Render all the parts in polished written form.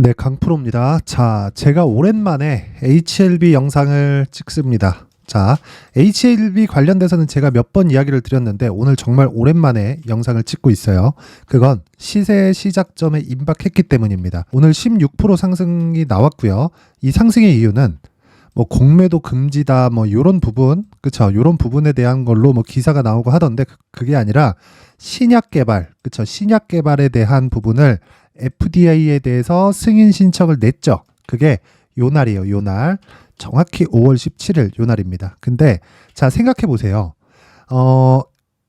네, 강프로입니다. 자, 제가 오랜만에 HLB 영상을 찍습니다. 자, HLB 관련돼서는 제가 몇 번 이야기를 드렸는데 오늘 정말 오랜만에 영상을 찍고 있어요. 그건 시세 시작점에 임박했기 때문입니다. 오늘 16% 상승이 나왔고요. 이 상승의 이유는 뭐 공매도 금지다 뭐 요런 부분, 그쵸? 요런 부분에 대한 걸로 뭐 기사가 나오고 하던데 그게 아니라 신약 개발, 그쵸? 신약 개발에 대한 부분을 FDA에 대해서 승인 신청을 냈죠. 그게 요 날이에요. 요 날. 정확히 5월 17일 요 날입니다. 근데 자, 생각해 보세요.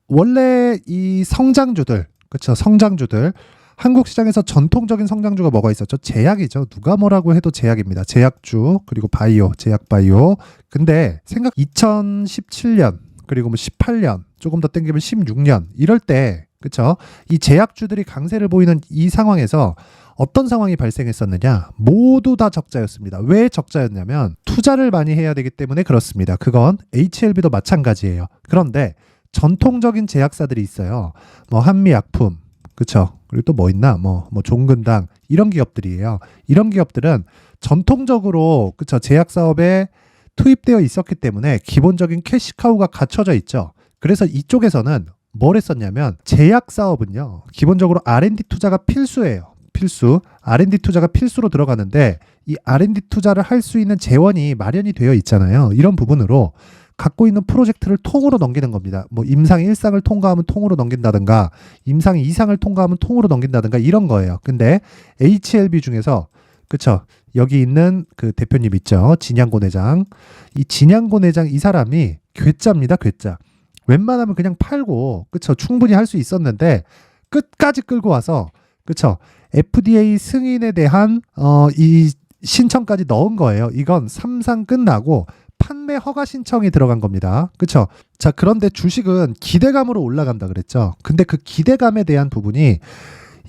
원래 이 성장주들, 그쵸? 성장주들 한국 시장에서 전통적인 성장주가 뭐가 있었죠? 제약이죠. 누가 뭐라고 해도 제약입니다. 제약주, 그리고 바이오, 제약 바이오. 근데 2017년, 그리고 뭐 18년, 조금 더 땡기면 16년, 이럴 때, 그쵸? 이 제약주들이 강세를 보이는 이 상황에서 어떤 상황이 발생했었느냐? 모두 다 적자였습니다. 왜 적자였냐면 투자를 많이 해야 되기 때문에 그렇습니다. 그건 HLB도 마찬가지예요. 그런데 전통적인 제약사들이 있어요. 뭐 한미약품, 그쵸? 그리고 또 뭐 있나? 뭐 종근당 이런 기업들이에요. 이런 기업들은 전통적으로 그쵸? 제약 사업에 투입되어 있었기 때문에 기본적인 캐시카우가 갖춰져 있죠. 그래서 이쪽에서는 뭘 했었냐면 제약 사업은요. 기본적으로 R&D 투자가 필수예요. 필수. R&D 투자가 필수로 들어가는데 이 R&D 투자를 할 수 있는 재원이 마련이 되어 있잖아요. 이런 부분으로 갖고 있는 프로젝트를 통으로 넘기는 겁니다. 뭐 임상 1상을 통과하면 통으로 넘긴다든가 임상 2상을 통과하면 통으로 넘긴다든가 이런 거예요. 근데 HLB 중에서 그쵸? 여기 있는 그 대표님 있죠. 진양고 내장. 이 진양고 내장 이 사람이 괴짜입니다. 괴짜. 웬만하면 그냥 팔고 그쵸? 충분히 할 수 있었는데 끝까지 끌고 와서 그쵸? FDA 승인에 대한 이 신청까지 넣은 거예요. 이건 3상 끝나고 판매 허가 신청이 들어간 겁니다. 그쵸? 자, 그런데 주식은 기대감으로 올라간다 그랬죠. 근데 그 기대감에 대한 부분이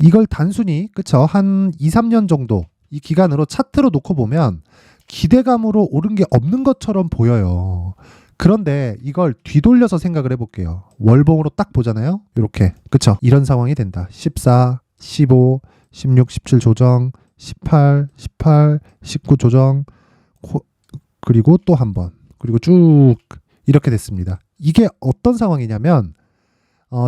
이걸 단순히 그쵸? 한 2, 3년 정도 이 기간으로 차트로 놓고 보면 기대감으로 오른 게 없는 것처럼 보여요. 그런데 이걸 뒤돌려서 생각을 해볼게요. 월봉으로 딱 보잖아요. 이렇게. 그쵸? 이런 상황이 된다. 14, 15, 16, 17 조정, 18, 19 조정, 그리고 또 한 번. 그리고 쭉 이렇게 됐습니다. 이게 어떤 상황이냐면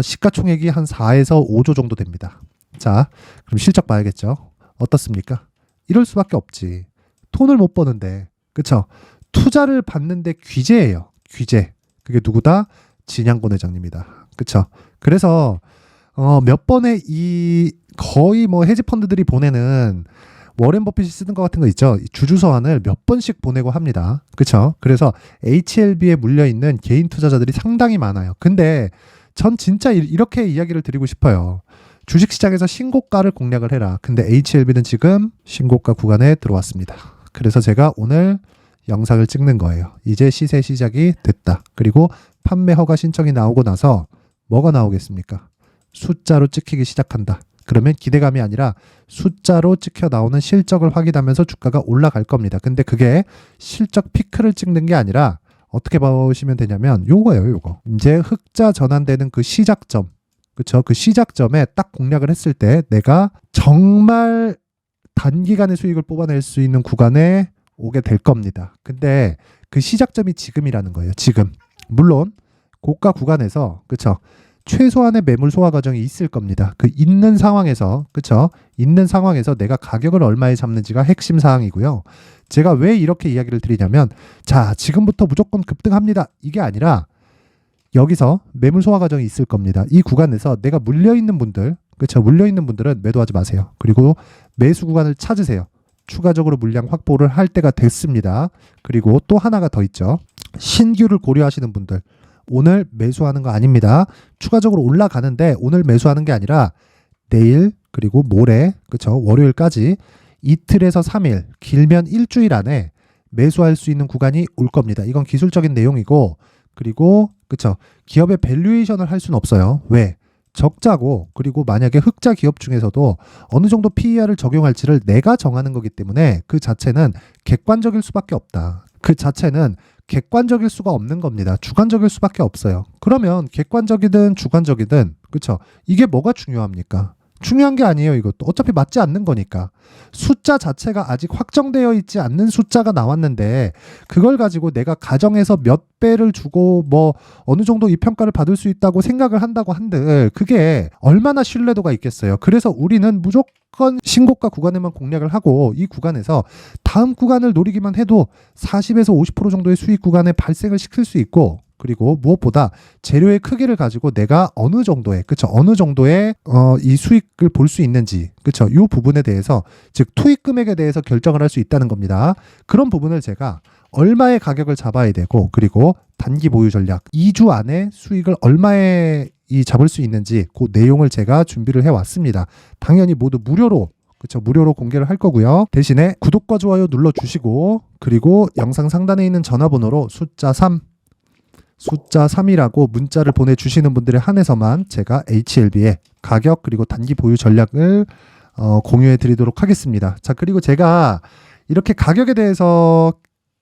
시가총액이 한 4에서 5조 정도 됩니다. 자, 그럼 실적 봐야겠죠. 어떻습니까? 이럴 수밖에 없지. 돈을 못 버는데. 그쵸? 투자를 받는데 귀재예요. 귀재. 그게 누구다? 진양고 내장입니다. 그쵸? 그래서 몇 번의 이 거의 뭐 헤지펀드들이 보내는 워렌 버핏이 쓰는 것 같은 거 있죠. 주주서한을 몇 번씩 보내고 합니다. 그쵸? 그래서 HLB에 물려있는 개인 투자자들이 상당히 많아요. 근데 전 진짜 이렇게 이야기를 드리고 싶어요. 주식시장에서 신고가를 공략을 해라. 근데 HLB는 지금 신고가 구간에 들어왔습니다. 그래서 제가 오늘 영상을 찍는 거예요. 이제 시세 시작이 됐다. 그리고 판매 허가 신청이 나오고 나서 뭐가 나오겠습니까? 숫자로 찍히기 시작한다. 그러면 기대감이 아니라 숫자로 찍혀 나오는 실적을 확인하면서 주가가 올라갈 겁니다. 근데 그게 실적 피크를 찍는 게 아니라 어떻게 보시면 되냐면 요거예요, 요거. 이제 흑자 전환되는 그 시작점. 그쵸? 그 시작점에 딱 공략을 했을 때 내가 정말 단기간에 수익을 뽑아낼 수 있는 구간에 오게 될 겁니다. 근데 그 시작점이 지금이라는 거예요. 지금. 물론 고가 구간에서 그쵸? 최소한의 매물 소화 과정이 있을 겁니다. 그 있는 상황에서, 그쵸? 있는 상황에서 내가 가격을 얼마에 잡는지가 핵심 사항이고요. 제가 왜 이렇게 이야기를 드리냐면, 자, 지금부터 무조건 급등합니다. 이게 아니라, 여기서 매물 소화 과정이 있을 겁니다. 이 구간에서 내가 물려있는 분들, 그쵸? 물려있는 분들은 매도하지 마세요. 그리고 매수 구간을 찾으세요. 추가적으로 물량 확보를 할 때가 됐습니다. 그리고 또 하나가 더 있죠. 신규를 고려하시는 분들. 오늘 매수하는 거 아닙니다. 추가적으로 올라가는데 오늘 매수하는 게 아니라 내일 그리고 모레 그쵸 월요일까지 이틀에서 3일 길면 일주일 안에 매수할 수 있는 구간이 올 겁니다. 이건 기술적인 내용이고 그리고 그쵸 기업의 밸류에이션을 할 수는 없어요. 왜? 적자고 그리고 만약에 흑자 기업 중에서도 어느 정도 PER을 적용할지를 내가 정하는 거기 때문에 그 자체는 객관적일 수밖에 없다. 그 자체는 객관적일 수가 없는 겁니다. 주관적일 수밖에 없어요. 그러면 객관적이든 주관적이든 그쵸? 이게 뭐가 중요합니까? 중요한 게 아니에요. 이것도 어차피 맞지 않는 거니까. 숫자 자체가 아직 확정되어 있지 않는 숫자가 나왔는데 그걸 가지고 내가 가정에서 몇 배를 주고 뭐 어느 정도 이 평가를 받을 수 있다고 생각을 한다고 한들 그게 얼마나 신뢰도가 있겠어요. 그래서 우리는 무조건 신고가 구간에만 공략을 하고 이 구간에서 다음 구간을 노리기만 해도 40에서 50% 정도의 수익 구간에 발생을 시킬 수 있고, 그리고 무엇보다 재료의 크기를 가지고 내가 어느 정도의, 그쵸, 어느 정도의 이 수익을 볼 수 있는지, 그쵸, 이 부분에 대해서, 즉 투입 금액에 대해서 결정을 할 수 있다는 겁니다. 그런 부분을 제가 얼마의 가격을 잡아야 되고, 그리고 단기 보유 전략 2주 안에 수익을 얼마에 잡을 수 있는지 그 내용을 제가 준비를 해왔습니다. 당연히 모두 무료로, 그쵸, 무료로 공개를 할 거고요. 대신에 구독과 좋아요 눌러주시고, 그리고 영상 상단에 있는 전화번호로 숫자 3이라고 문자를 보내주시는 분들에 한해서만 제가 HLB의 가격 그리고 단기 보유 전략을 공유해 드리도록 하겠습니다. 자, 그리고 제가 이렇게 가격에 대해서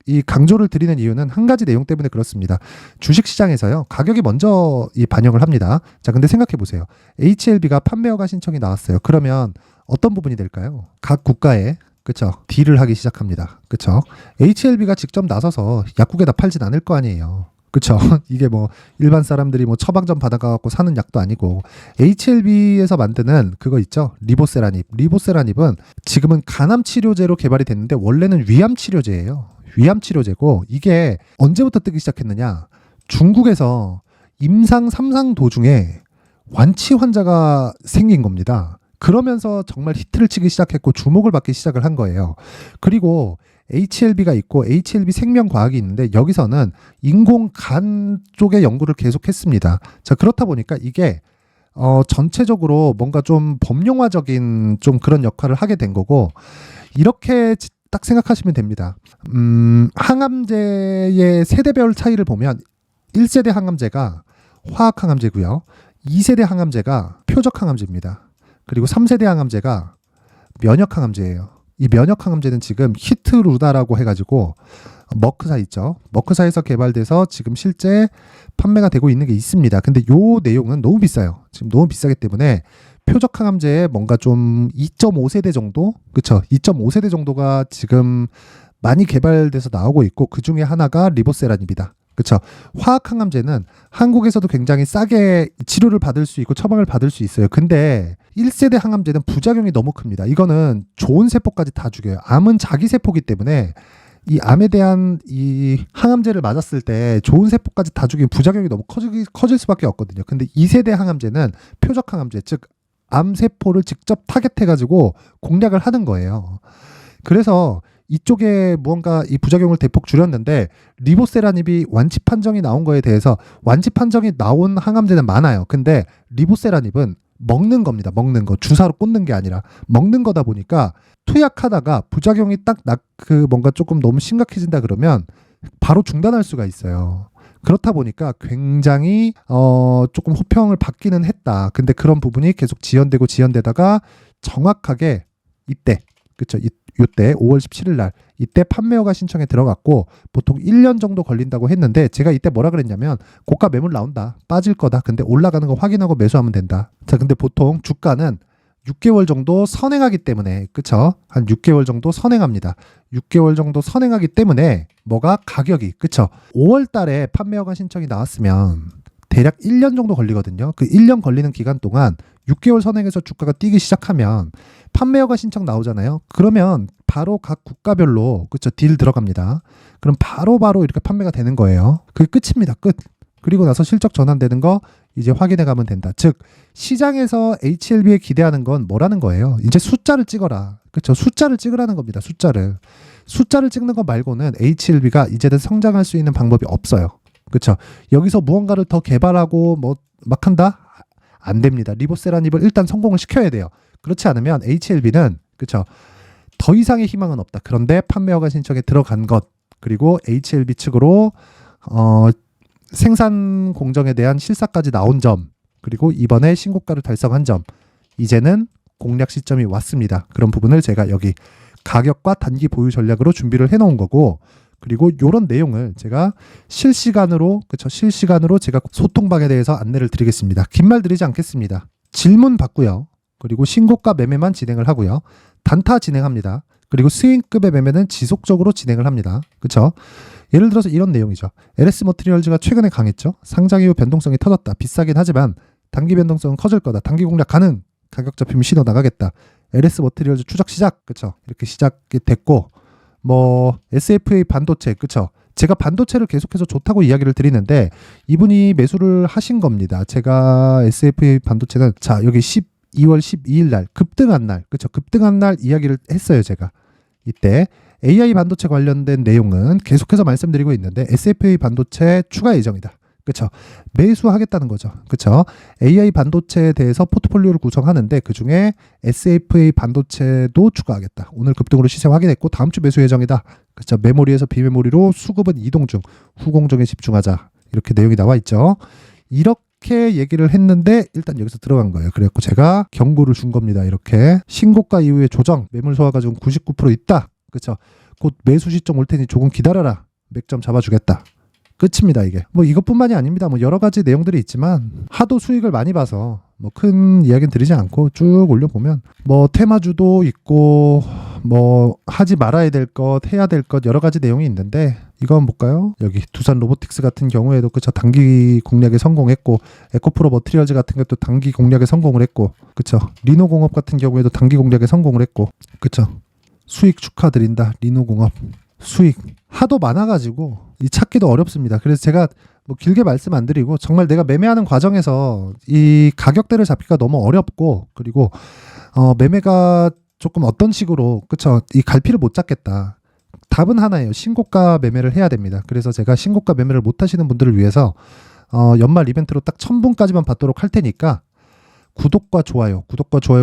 이 강조를 드리는 이유는 한 가지 내용 때문에 그렇습니다. 주식시장에서요, 가격이 먼저 이 반영을 합니다. 자, 근데 생각해 보세요. HLB가 판매허가 신청이 나왔어요. 그러면 어떤 부분이 될까요? 각 국가에, 그쵸, 딜을 하기 시작합니다. 그쵸? HLB가 직접 나서서 약국에다 팔진 않을 거 아니에요. 그쵸? 이게 뭐 일반 사람들이 뭐 처방전 받아가고 사는 약도 아니고, HLB에서 만드는 그거 있죠? 리보세라닙. 리보세라닙은 지금은 간암 치료제로 개발이 됐는데 원래는 위암 치료제예요. 위암 치료제고, 이게 언제부터 뜨기 시작했느냐? 중국에서 임상 3상 도중에 완치 환자가 생긴 겁니다. 그러면서 정말 히트를 치기 시작했고 주목을 받기 시작을 한 거예요. 그리고 HLB가 있고 HLB 생명과학이 있는데 여기서는 인공간 쪽의 연구를 계속했습니다. 자, 그렇다 보니까 이게 전체적으로 뭔가 좀 범용화적인 좀 그런 역할을 하게 된 거고, 이렇게 딱 생각하시면 됩니다. 항암제의 세대별 차이를 보면 1세대 항암제가 화학 항암제고요. 2세대 항암제가 표적 항암제입니다. 그리고 3세대 항암제가 면역 항암제예요. 이 면역 항암제는 지금 히트루나라고 해가지고 머크사 있죠. 머크사에서 개발돼서 지금 실제 판매가 되고 있는 게 있습니다. 근데 요 내용은 너무 비싸요. 지금 너무 비싸기 때문에 표적 항암제에 뭔가 좀 2.5세대 정도? 그쵸? 2.5세대 정도가 지금 많이 개발돼서 나오고 있고, 그 중에 하나가 리보세라닙니다. 그쵸? 화학 항암제는 한국에서도 굉장히 싸게 치료를 받을 수 있고 처방을 받을 수 있어요. 근데 1세대 항암제는 부작용이 너무 큽니다. 이거는 좋은 세포까지 다 죽여요. 암은 자기 세포기 때문에 이 암에 대한 이 항암제를 맞았을 때 좋은 세포까지 다 죽이면 부작용이 너무 커질 수밖에 없거든요. 근데 2세대 항암제는 표적 항암제, 즉 암세포를 직접 타겟해가지고 공략을 하는 거예요. 그래서 이쪽에 무언가 이 부작용을 대폭 줄였는데, 리보세라닙이 완치 판정이 나온 거에 대해서, 완치 판정이 나온 항암제는 많아요. 근데 리보세라닙은 먹는 겁니다. 먹는 거. 주사로 꽂는 게 아니라 먹는 거다 보니까 투약하다가 부작용이 딱 뭔가 조금 너무 심각해진다 그러면 바로 중단할 수가 있어요. 그렇다 보니까 굉장히 조금 호평을 받기는 했다. 근데 그런 부분이 계속 지연되다가 정확하게 이때, 그쵸, 이때 5월 17일 날 이때 판매허가 신청에 들어갔고, 보통 1년 정도 걸린다고 했는데 제가 이때 뭐라 그랬냐면, 고가 매물 나온다, 빠질 거다, 근데 올라가는 거 확인하고 매수하면 된다. 자, 근데 보통 주가는 6개월 정도 선행하기 때문에, 그쵸, 한 6개월 정도 선행합니다. 6개월 정도 선행하기 때문에 뭐가 가격이, 그쵸, 5월 달에 판매허가 신청이 나왔으면 대략 1년 정도 걸리거든요. 그 1년 걸리는 기간 동안 6개월 선행해서 주가가 뛰기 시작하면 판매허가 신청 나오잖아요. 그러면 바로 각 국가별로, 그쵸, 딜 들어갑니다. 그럼 바로 이렇게 판매가 되는 거예요. 그게 끝입니다. 끝. 그리고 나서 실적 전환되는 거 이제 확인해 가면 된다. 즉 시장에서 HLB에 기대하는 건 뭐라는 거예요? 이제 숫자를 찍어라. 그쵸? 숫자를 찍으라는 겁니다. 숫자를 찍는 거 말고는 HLB가 이제는 성장할 수 있는 방법이 없어요. 그쵸? 여기서 무언가를 더 개발하고 뭐 막 한다? 안 됩니다. 리보세라닙을 일단 성공을 시켜야 돼요. 그렇지 않으면 HLB는, 그쵸, 더 이상의 희망은 없다. 그런데 판매허가 신청에 들어간 것, 그리고 HLB 측으로 생산 공정에 대한 실사까지 나온 점, 그리고 이번에 신고가를 달성한 점, 이제는 공략 시점이 왔습니다. 그런 부분을 제가 여기 가격과 단기 보유 전략으로 준비를 해놓은 거고, 그리고 이런 내용을 제가 실시간으로, 그쵸, 실시간으로 제가 소통방에 대해서 안내를 드리겠습니다. 긴 말 드리지 않겠습니다. 질문 받고요. 그리고 신고가 매매만 진행을 하고요. 단타 진행합니다. 그리고 스윙급의 매매는 지속적으로 진행을 합니다. 그렇죠? 예를 들어서 이런 내용이죠. LS 머티리얼즈가 최근에 강했죠. 상장 이후 변동성이 터졌다. 비싸긴 하지만 단기 변동성은 커질 거다. 단기 공략 가능. 가격 잡히면 신어 나가겠다. LS 머티리얼즈 추적 시작. 그렇죠? 이렇게 시작이 됐고 뭐 SFA 반도체. 그렇죠? 제가 반도체를 계속해서 좋다고 이야기를 드리는데 이분이 매수를 하신 겁니다. 제가 SFA 반도체는 자 여기 12월 12일 날 급등한 날. 그렇죠? 급등한 날 이야기를 했어요. 제가. 이때 AI 반도체 관련된 내용은 계속해서 말씀드리고 있는데 SFA 반도체 추가 예정이다. 그렇죠? 매수하겠다는 거죠. 그렇죠? AI 반도체에 대해서 포트폴리오를 구성하는데 그중에 SFA 반도체도 추가하겠다. 오늘 급등으로 시세 확인했고 다음 주 매수 예정이다. 그렇죠? 메모리에서 비메모리로 수급은 이동 중. 후공정에 집중하자. 이렇게 내용이 나와 있죠. 이렇게 얘기를 했는데 일단 여기서 들어간 거예요. 그래갖고 제가 경고를 준 겁니다. 이렇게 신고가 이후에 조정 매물 소화가 지금 99% 있다. 그렇죠? 곧 매수 시점 올 테니 조금 기다려라. 맥점 잡아주겠다. 끝입니다. 이게 뭐 이것뿐만이 아닙니다. 뭐 여러 가지 내용들이 있지만 하도 수익을 많이 봐서 뭐 큰 이야기는 드리지 않고 쭉 올려보면 뭐 테마주도 있고 뭐 하지 말아야 될 것 해야 될 것 여러 가지 내용이 있는데 이건 볼까요? 여기 두산 로보틱스 같은 경우에도 그쵸 단기 공략에 성공했고 에코프로 머티리얼즈 같은 것도 단기 공략에 성공을 했고 그쵸 리노공업 같은 경우에도 단기 공략에 성공을 했고 그쵸 수익 축하드린다. 리노공업 수익 하도 많아가지고 이 찾기도 어렵습니다. 그래서 제가 뭐 길게 말씀 안 드리고 정말 내가 매매하는 과정에서 이 가격대를 잡기가 너무 어렵고 그리고 매매가 조금 어떤 식으로 그쵸 이 갈피를 못 잡겠다. 답은 하나예요. 신고가 매매를 해야 됩니다. 그래서 제가 신고가 매매를 못 하시는 분들을 위해서 연말 이벤트로 딱 1000분까지만 받도록 할 테니까 구독과 좋아요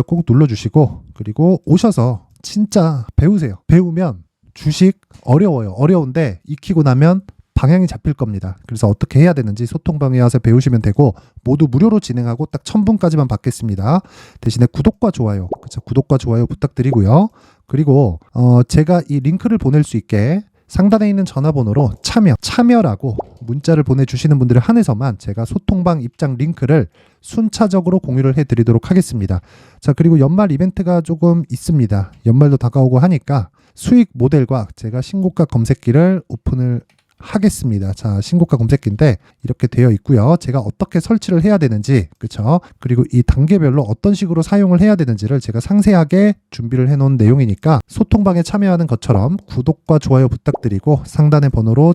꼭 눌러주시고 그리고 오셔서 진짜 배우세요. 배우면 주식 어려워요. 어려운데 익히고 나면 방향이 잡힐 겁니다. 그래서 어떻게 해야 되는지 소통방에 와서 배우시면 되고 모두 무료로 진행하고 딱 1000분까지만 받겠습니다. 대신에 구독과 좋아요 그쵸? 구독과 좋아요 부탁드리고요. 그리고 제가 이 링크를 보낼 수 있게 상단에 있는 전화번호로 참여라고 문자를 보내주시는 분들에 한해서만 제가 소통방 입장 링크를 순차적으로 공유를 해드리도록 하겠습니다. 자 그리고 연말 이벤트가 조금 있습니다. 연말도 다가오고 하니까 수익 모델과 제가 신고가 검색기를 오픈을 하겠습니다. 자, 신고가 검색기인데 이렇게 되어 있고요. 제가 어떻게 설치를 해야 되는지, 그렇죠? 그리고 이 단계별로 어떤 식으로 사용을 해야 되는지를 제가 상세하게 준비를 해놓은 내용이니까 소통방에 참여하는 것처럼 구독과 좋아요 부탁드리고 상단의 번호로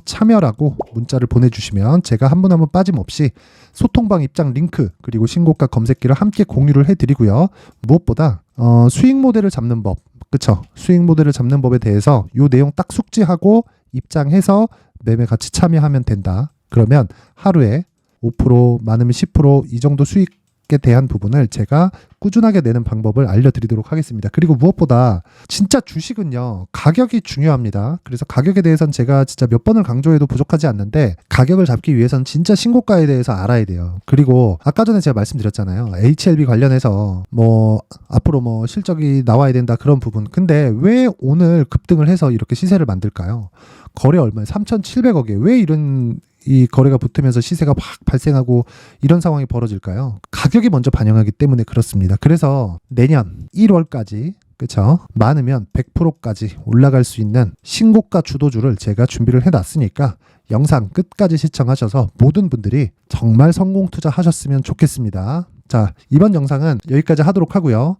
참여라고 문자를 보내주시면 제가 한 분 한 분 빠짐없이 소통방 입장 링크 그리고 신고가 검색기를 함께 공유를 해드리고요. 무엇보다 수익 모델을 잡는 법, 그쵸? 수익 모델을 잡는 법에 대해서 이 내용 딱 숙지하고 입장해서 매매 같이 참여하면 된다. 그러면 하루에 5% 많으면 10% 이 정도 수익에 대한 부분을 제가 꾸준하게 내는 방법을 알려드리도록 하겠습니다. 그리고 무엇보다 진짜 주식은요 가격이 중요합니다. 그래서 가격에 대해서는 제가 진짜 몇 번을 강조해도 부족하지 않는데 가격을 잡기 위해서는 진짜 신고가에 대해서 알아야 돼요. 그리고 아까 전에 제가 말씀드렸잖아요. HLB 관련해서 뭐 앞으로 뭐 실적이 나와야 된다 그런 부분. 근데 왜 오늘 급등을 해서 이렇게 시세를 만들까요? 거래 얼마에 3,700억이에요. 왜 이런 이 거래가 붙으면서 시세가 확 발생하고 이런 상황이 벌어질까요? 가격이 먼저 반영하기 때문에 그렇습니다. 그래서 내년 1월까지 그쵸? 많으면 100%까지 올라갈 수 있는 신고가 주도주를 제가 준비를 해놨으니까 영상 끝까지 시청하셔서 모든 분들이 정말 성공 투자하셨으면 좋겠습니다. 자, 이번 영상은 여기까지 하도록 하고요.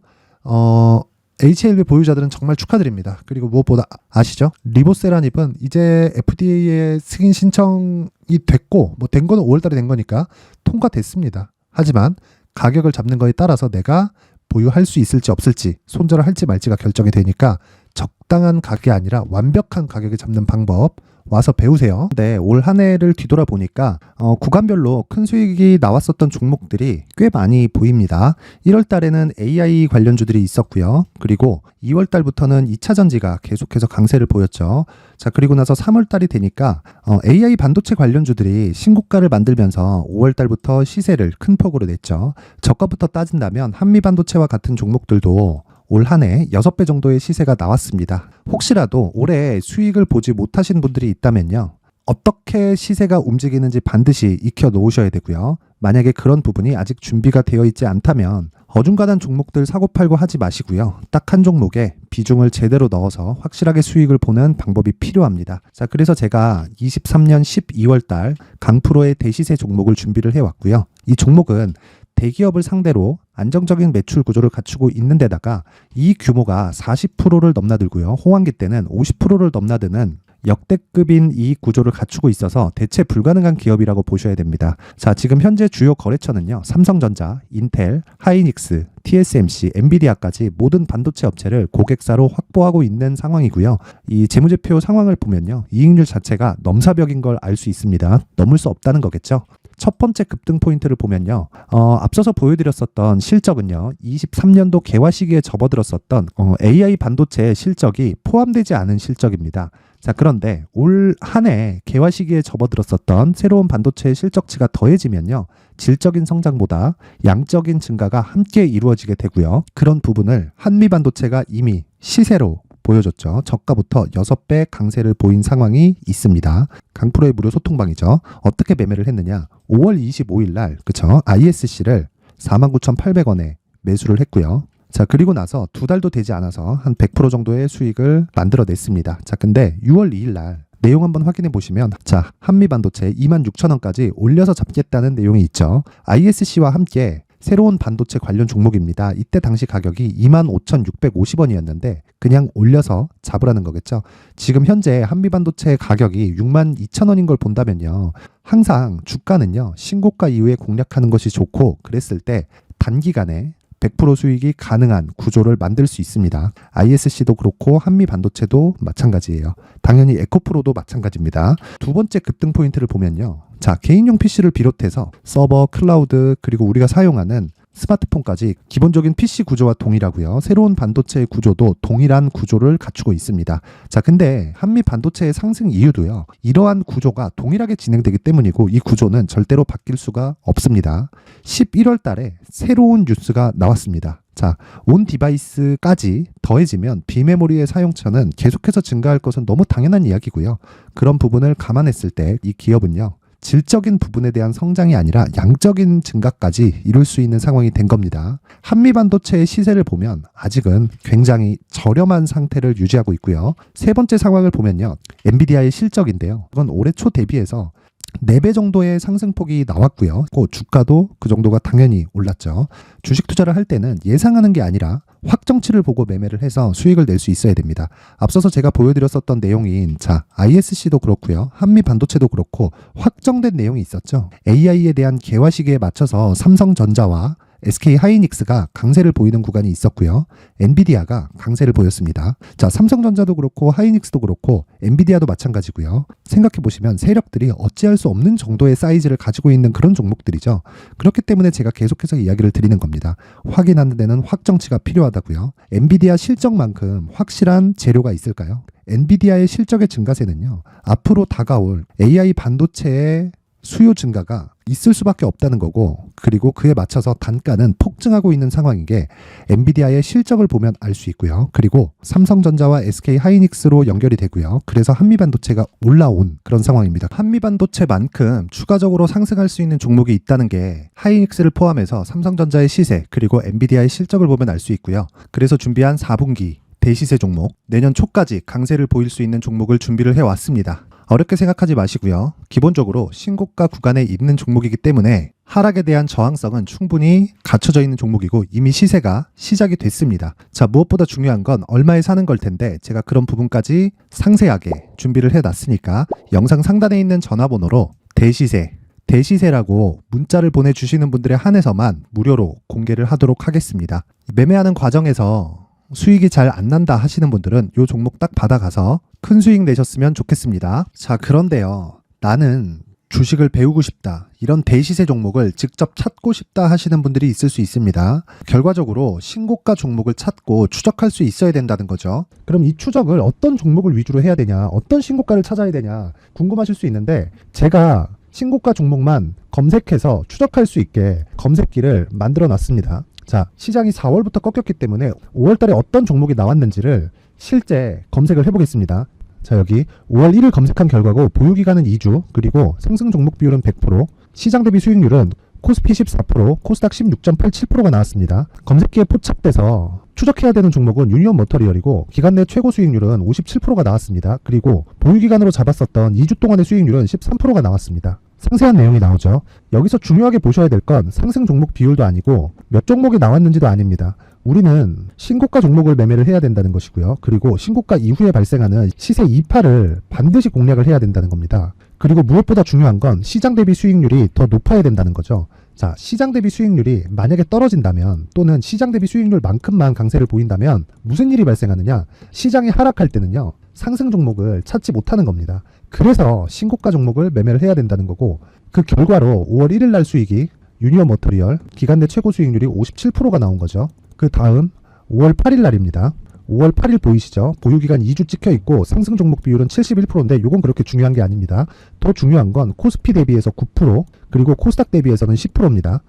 HLB 보유자들은 정말 축하드립니다. 그리고 무엇보다 아시죠? 리보세라닙은 이제 FDA에 승인 신청이 됐고 뭐 된 거는 5월달에 된 거니까 통과됐습니다. 하지만 가격을 잡는 거에 따라서 내가 보유할 수 있을지 없을지 손절을 할지 말지가 결정이 되니까 적당한 가격이 아니라 완벽한 가격에 잡는 방법 와서 배우세요. 근데 올 한 해를 뒤돌아보니까 구간별로 큰 수익이 나왔었던 종목들이 꽤 많이 보입니다. 1월 달에는 AI 관련주들이 있었고요. 그리고 2월 달부터는 2차 전지가 계속해서 강세를 보였죠. 자, 그리고 나서 3월 달이 되니까 AI 반도체 관련주들이 신고가를 만들면서 5월 달부터 시세를 큰 폭으로 냈죠. 저가부터 따진다면 한미 반도체와 같은 종목들도 올 한 해 6배 정도의 시세가 나왔습니다. 혹시라도 올해 수익을 보지 못하신 분들이 있다면요. 어떻게 시세가 움직이는지 반드시 익혀 놓으셔야 되고요. 만약에 그런 부분이 아직 준비가 되어 있지 않다면 어중간한 종목들 사고팔고 하지 마시고요. 딱 한 종목에 비중을 제대로 넣어서 확실하게 수익을 보는 방법이 필요합니다. 자, 그래서 제가 23년 12월 달 강프로의 대시세 종목을 준비를 해왔고요. 이 종목은 대기업을 상대로 안정적인 매출 구조를 갖추고 있는 데다가 이 규모가 40%를 넘나들고요. 호황기 때는 50%를 넘나드는 역대급인 이익 구조를 갖추고 있어서 대체 불가능한 기업이라고 보셔야 됩니다. 자, 지금 현재 주요 거래처는요. 삼성전자, 인텔, 하이닉스, TSMC, 엔비디아까지 모든 반도체 업체를 고객사로 확보하고 있는 상황이고요. 이 재무제표 상황을 보면요. 이익률 자체가 넘사벽인 걸 알 수 있습니다. 넘을 수 없다는 거겠죠. 첫 번째 급등 포인트를 보면요. 앞서서 보여드렸었던 실적은요. 23년도 개화 시기에 접어들었었던 AI 반도체의 실적이 포함되지 않은 실적입니다. 자, 그런데 올 한 해 개화 시기에 접어들었었던 새로운 반도체의 실적치가 더해지면요. 질적인 성장보다 양적인 증가가 함께 이루어지게 되고요. 그런 부분을 한미반도체가 이미 시세로 보여줬죠. 저가부터 6배 강세를 보인 상황이 있습니다. 강프로의 무료 소통방이죠. 어떻게 매매를 했느냐. 5월 25일 날 그쵸? ISC를 49,800원에 매수를 했고요. 자, 그리고 나서 2달도 되지 않아서 한 100% 정도의 수익을 만들어냈습니다. 자, 근데 6월 2일 날 내용 한번 확인해 보시면 자, 한미반도체 26,000원까지 올려서 잡겠다는 내용이 있죠. ISC와 함께 새로운 반도체 관련 종목입니다. 이때 당시 가격이 25,650원이었는데 그냥 올려서 잡으라는 거겠죠. 지금 현재 한미반도체 가격이 62,000원인 걸 본다면요. 항상 주가는요. 신고가 이후에 공략하는 것이 좋고 그랬을 때 단기간에 100% 수익이 가능한 구조를 만들 수 있습니다. ISC도 그렇고 한미반도체도 마찬가지예요. 당연히 에코프로도 마찬가지입니다. 두 번째 급등 포인트를 보면요. 자, 개인용 PC를 비롯해서 서버, 클라우드, 그리고 우리가 사용하는 스마트폰까지 기본적인 PC 구조와 동일하고요. 새로운 반도체의 구조도 동일한 구조를 갖추고 있습니다. 자, 근데 한미 반도체의 상승 이유도요. 이러한 구조가 동일하게 진행되기 때문이고 이 구조는 절대로 바뀔 수가 없습니다. 11월 달에 새로운 뉴스가 나왔습니다. 자, 온 디바이스까지 더해지면 비메모리의 사용처는 계속해서 증가할 것은 너무 당연한 이야기고요. 그런 부분을 감안했을 때 이 기업은요. 질적인 부분에 대한 성장이 아니라 양적인 증가까지 이룰 수 있는 상황이 된 겁니다. 한미반도체의 시세를 보면 아직은 굉장히 저렴한 상태를 유지하고 있고요. 세 번째 상황을 보면요. 엔비디아의 실적인데요. 그건 올해 초 대비해서 4배 정도의 상승폭이 나왔고요. 주가도 그 정도가 당연히 올랐죠. 주식 투자를 할 때는 예상하는 게 아니라 확정치를 보고 매매를 해서 수익을 낼 수 있어야 됩니다. 앞서서 제가 보여드렸었던 내용인 자, ISC도 그렇고요. 한미 반도체도 그렇고 확정된 내용이 있었죠. AI에 대한 개화 시기에 맞춰서 삼성전자와 SK 하이닉스가 강세를 보이는 구간이 있었고요. 엔비디아가 강세를 보였습니다. 자, 삼성전자도 그렇고 하이닉스도 그렇고 엔비디아도 마찬가지고요. 생각해 보시면 세력들이 어찌할 수 없는 정도의 사이즈를 가지고 있는 그런 종목들이죠. 그렇기 때문에 제가 계속해서 이야기를 드리는 겁니다. 확인하는 데는 확정치가 필요하다고요. 엔비디아 실적만큼 확실한 재료가 있을까요? 엔비디아의 실적의 증가세는요. 앞으로 다가올 AI 반도체의 수요 증가가 있을 수밖에 없다는 거고 그리고 그에 맞춰서 단가는 폭증하고 있는 상황인 게 엔비디아의 실적을 보면 알 수 있고요. 그리고 삼성전자와 SK 하이닉스로 연결이 되고요. 그래서 한미반도체가 올라온 그런 상황입니다. 한미반도체만큼 추가적으로 상승할 수 있는 종목이 있다는 게 하이닉스를 포함해서 삼성전자의 시세 그리고 엔비디아의 실적을 보면 알 수 있고요. 그래서 준비한 4분기 대시세 종목 내년 초까지 강세를 보일 수 있는 종목을 준비를 해왔습니다. 어렵게 생각하지 마시고요. 기본적으로 신고가 구간에 있는 종목이기 때문에 하락에 대한 저항성은 충분히 갖춰져 있는 종목이고 이미 시세가 시작이 됐습니다. 자, 무엇보다 중요한 건 얼마에 사는 걸 텐데 제가 그런 부분까지 상세하게 준비를 해놨으니까 영상 상단에 있는 전화번호로 대시세라고 문자를 보내주시는 분들에 한해서만 무료로 공개를 하도록 하겠습니다. 매매하는 과정에서 수익이 잘 안 난다 하시는 분들은 이 종목 딱 받아가서 큰 수익 내셨으면 좋겠습니다. 자, 그런데요. 나는 주식을 배우고 싶다. 이런 대시세 종목을 직접 찾고 싶다 하시는 분들이 있을 수 있습니다. 결과적으로 신고가 종목을 찾고 추적할 수 있어야 된다는 거죠. 그럼 이 추적을 어떤 종목을 위주로 해야 되냐, 어떤 신고가를 찾아야 되냐 궁금하실 수 있는데 제가 신고가 종목만 검색해서 추적할 수 있게 검색기를 만들어 놨습니다. 자, 시장이 4월부터 꺾였기 때문에 5월 달에 어떤 종목이 나왔는지를 실제 검색을 해보겠습니다. 자, 여기 5월 1일 검색한 결과고 보유기간은 2주, 그리고 상승 종목 비율은 100%, 시장 대비 수익률은 코스피 14%, 코스닥 16.87%가 나왔습니다. 검색기에 포착돼서 추적해야 되는 종목은 유니온 머터리얼이고 기간 내 최고 수익률은 57%가 나왔습니다. 그리고 보유기간으로 잡았었던 2주 동안의 수익률은 13%가 나왔습니다. 상세한 내용이 나오죠. 여기서 중요하게 보셔야 될 건 상승 종목 비율도 아니고 몇 종목이 나왔는지도 아닙니다. 우리는 신고가 종목을 매매를 해야 된다는 것이고요. 그리고 신고가 이후에 발생하는 시세 이파를 반드시 공략을 해야 된다는 겁니다. 그리고 무엇보다 중요한 건 시장 대비 수익률이 더 높아야 된다는 거죠. 자, 시장 대비 수익률이 만약에 떨어진다면 또는 시장 대비 수익률만큼만 강세를 보인다면 무슨 일이 발생하느냐? 시장이 하락할 때는요, 상승 종목을 찾지 못하는 겁니다. 그래서 신고가 종목을 매매를 해야 된다는 거고, 그 결과로 5월 1일 날 수익이 유니온 머터리얼 기간 내 최고 수익률이 57%가 나온 거죠. 그 다음 5월 8일 날입니다. 5월 8일 보이시죠? 보유기간 2주 찍혀 있고 상승 종목 비율은 71%인데 이건 그렇게 중요한 게 아닙니다. 더 중요한 건 코스피 대비해서 9%, 그리고 코스닥 대비해서는 10%입니다.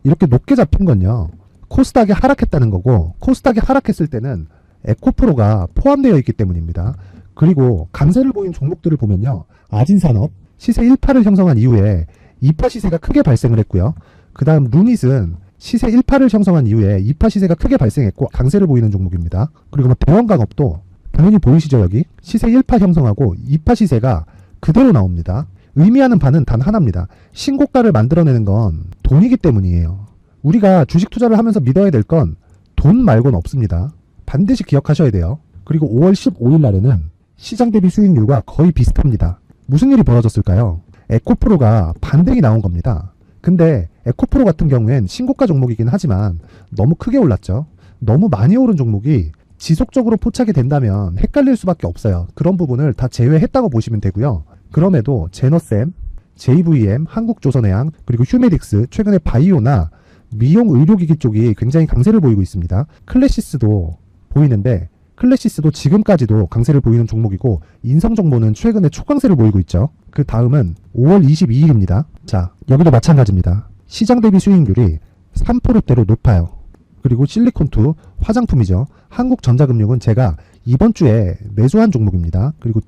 이렇게 높게 잡힌 건요, 코스닥이 하락했다는 거고, 코스닥이 하락했을 때는 에코프로가 포함되어 있기 때문입니다. 그리고 강세를 보인 종목들을 보면요, 아진산업 시세 1파를 형성한 이후에 2파 시세가 크게 발생을 했고요. 그 다음 루닛은 시세 1파를 형성한 이후에 2파 시세가 크게 발생했고 강세를 보이는 종목입니다. 그리고 뭐 대원강업도 당연히 보이시죠? 여기 시세 1파 형성하고 2파 시세가 그대로 나옵니다. 의미하는 바는 단 하나입니다. 신고가를 만들어내는 건 돈이기 때문이에요. 우리가 주식 투자를 하면서 믿어야 될 건 돈 말고는 없습니다. 반드시 기억하셔야 돼요. 그리고 5월 15일 날에는 시장 대비 수익률과 거의 비슷합니다. 무슨 일이 벌어졌을까요? 에코프로가 반등이 나온 겁니다. 근데 에코프로 같은 경우엔 신고가 종목이긴 하지만 너무 크게 올랐죠. 너무 많이 오른 종목이 지속적으로 포착이 된다면 헷갈릴 수밖에 없어요. 그런 부분을 다 제외했다고 보시면 되고요. 그럼에도 제너셈, JVM, 한국조선해양, 그리고 휴메딕스, 최근에 바이오나 미용 의료기기 쪽이 굉장히 강세를 보이고 있습니다. 클래시스도 보이는데 클래시스도 지금까지도 강세를 보이는 종목이고 인성정보는 최근에 초강세를 보이고 있죠. 그 다음은 5월 22일입니다. 자, 여기도 마찬가지입니다. 시장 대비 수익률이 3%대로 높아요. 그리고 실리콘2 화장품이죠. 한국전자금융은 제가 이번 주에 매수한 종목입니다. 그리고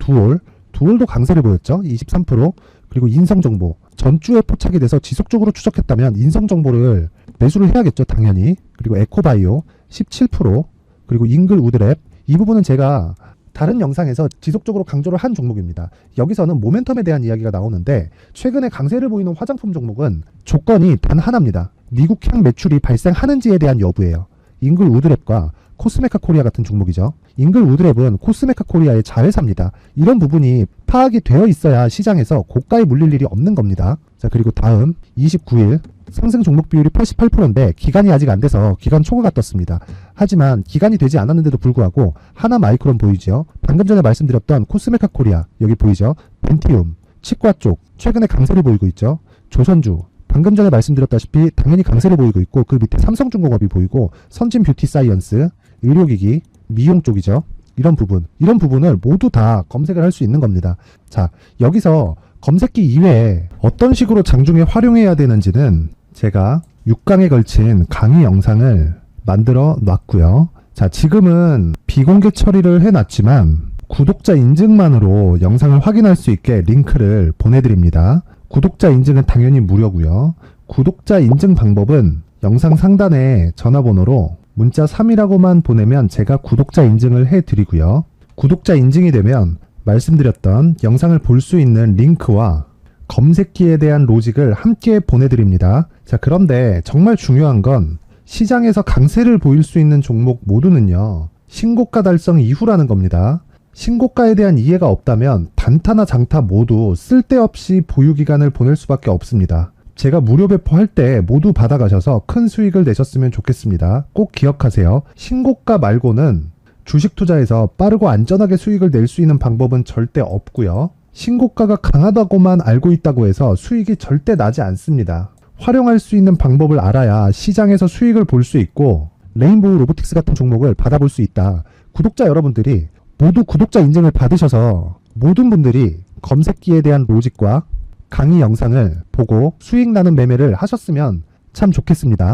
두올도 강세를 보였죠. 23%. 그리고 인성정보 전주에 포착이 돼서 지속적으로 추적했다면 인성정보를 매수를 해야겠죠. 당연히. 그리고 에코바이오 17%. 그리고 잉글우드랩 이 부분은 제가 다른 영상에서 지속적으로 강조를 한 종목입니다. 여기서는 모멘텀에 대한 이야기가 나오는데 최근에 강세를 보이는 화장품 종목은 조건이 단 하나입니다. 미국향 매출이 발생하는지에 대한 여부예요. 잉글우드랩과 코스메카 코리아 같은 종목이죠. 잉글우드랩은 코스메카 코리아의 자회사입니다. 이런 부분이 파악이 되어 있어야 시장에서 고가에 물릴 일이 없는 겁니다. 자, 그리고 다음 29일 상승 종목 비율이 88%인데 기간이 아직 안 돼서 기간 초과가 떴습니다. 하지만 기간이 되지 않았는데도 불구하고 하나 마이크론 보이죠. 방금 전에 말씀드렸던 코스메카 코리아 여기 보이죠. 벤티움 치과 쪽 최근에 강세를 보이고 있죠. 조선주 방금 전에 말씀드렸다시피 당연히 강세를 보이고 있고 그 밑에 삼성중공업이 보이고 선진 뷰티 사이언스 의료기기 미용 쪽이죠. 이런 부분을 모두 다 검색을 할 수 있는 겁니다. 자, 여기서 검색기 이외에 어떤 식으로 장중에 활용해야 되는지는 제가 6강에 걸친 강의 영상을 만들어 놨고요. 자, 지금은 비공개 처리를 해놨지만 구독자 인증만으로 영상을 확인할 수 있게 링크를 보내드립니다. 구독자 인증은 당연히 무료고요. 구독자 인증 방법은 영상 상단에 전화번호로 문자 3이라고만 보내면 제가 구독자 인증을 해드리고요. 구독자 인증이 되면 말씀드렸던 영상을 볼 수 있는 링크와 검색기에 대한 로직을 함께 보내드립니다. 자, 그런데 정말 중요한 건 시장에서 강세를 보일 수 있는 종목 모두는요, 신고가 달성 이후라는 겁니다. 신고가에 대한 이해가 없다면 단타나 장타 모두 쓸데없이 보유기간을 보낼 수밖에 없습니다. 제가 무료 배포할 때 모두 받아가셔서 큰 수익을 내셨으면 좋겠습니다. 꼭 기억하세요. 신고가 말고는 주식 투자에서 빠르고 안전하게 수익을 낼 수 있는 방법은 절대 없고요. 신고가가 강하다고만 알고 있다고 해서 수익이 절대 나지 않습니다. 활용할 수 있는 방법을 알아야 시장에서 수익을 볼 수 있고 레인보우 로보틱스 같은 종목을 받아볼 수 있다. 구독자 여러분들이 모두 구독자 인증을 받으셔서 모든 분들이 검색기에 대한 로직과 강의 영상을 보고 수익 나는 매매를 하셨으면 참 좋겠습니다.